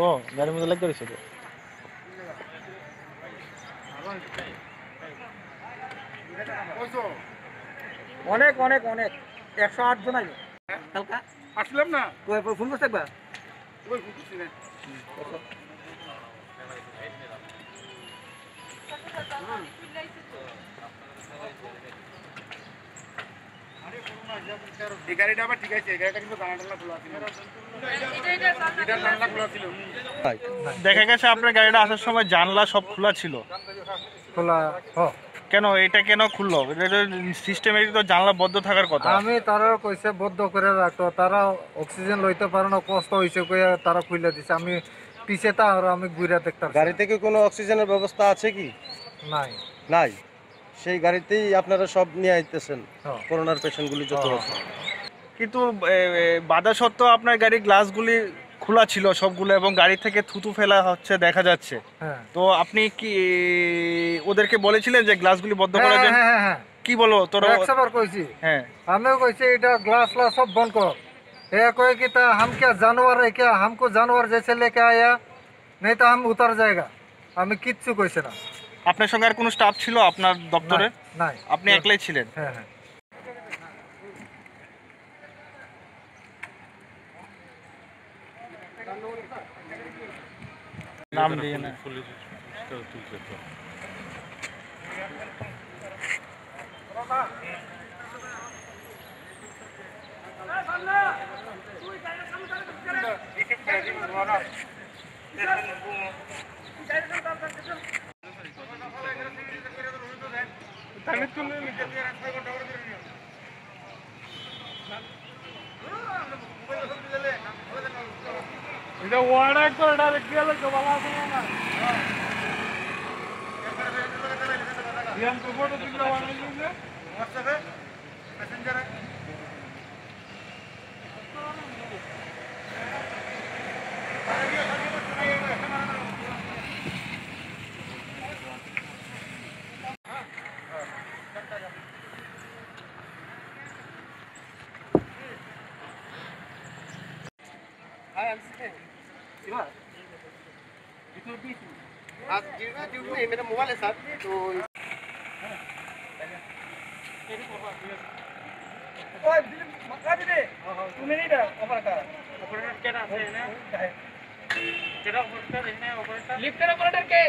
ও গাড়ির মধ্যে লাগতে রয়েছে। অনেক অনেক অনেক 108 জন আইলো কালকা আসলাম না ফোন করতে একবার ওই ফুটছি না এই গাড়িটা আবার ঠিক আছে, এই গাড়িটা কিন্তু জানালা খোলা ছিল। এটা জানালা খোলা ছিল। দেখা গেছে আপনার গাড়িটা আসার সময় জানলা সব খোলা ছিল। খোলা কেন এটা কেন খুললো? সিস্টেমেটিক তো জানলা বন্ধ থাকার কথা। আমি তারা কইছে বদ্ধ করে রাখতো, তারা অক্সিজেন লইতে পারে না, কষ্ট হয়েছে কইয়া তারা খুলে দিছে। আমি পিছে তা আর আমি ঘুরে দেখতাম। গাড়ি থেকে কোনো অক্সিজেনের ব্যবস্থা আছে কি? নাই নাই। সেই গাড়িতেই আপনারা সব নিয়ে আইতেছেন করোনার পেশেন্টগুলি যত আছে। কিন্তু বাধা সত্ত্বেও আপনার গাড়ির গ্লাসগুলি খোলা ছিল সবগুলো এবং গাড়ি থেকে থুতু ফেলা হচ্ছে দেখা যাচ্ছে। তো আপনি কি ওদেরকে বলেছিলেন যে গ্লাসগুলি বন্ধ করার জন্য? কি বলো তোরা? 100 বার কইছি। হ্যাঁ আমিও কইছি এটা গ্লাস গ্लास सब बंद करो। ये कोई कि ता हम क्या जानवर है क्या? हमको जानवर जैसे लेके आया, नहीं तो हम उतर जाएगा। আমি কিচ্ছু কইছে না। আপনার সঙ্গে আর কোনো স্টাফ ছিল আপনার দপ্তরে? নাই, আপনি একলাই ছিলেন? হ্যাঁ হ্যাঁ। নাম দিয়ে না। এটা ওয়ার্ডা করে ডাইরেক্ট গেলে তো ভালো আছে না। রিয়ান তো ফটো তুললে ওয়ার্ডা দিলে হোয়াটসঅ্যাপে মেসেঞ্জারে आज ड्यूटी नहीं, मेरा मोबाइल है साथ तो তুমি नहीं था ऑपरेटर क्या नाम है ना तेरा ऑपरेटर है ना ऑपरेटर लिफ्ट ऑपरेटर के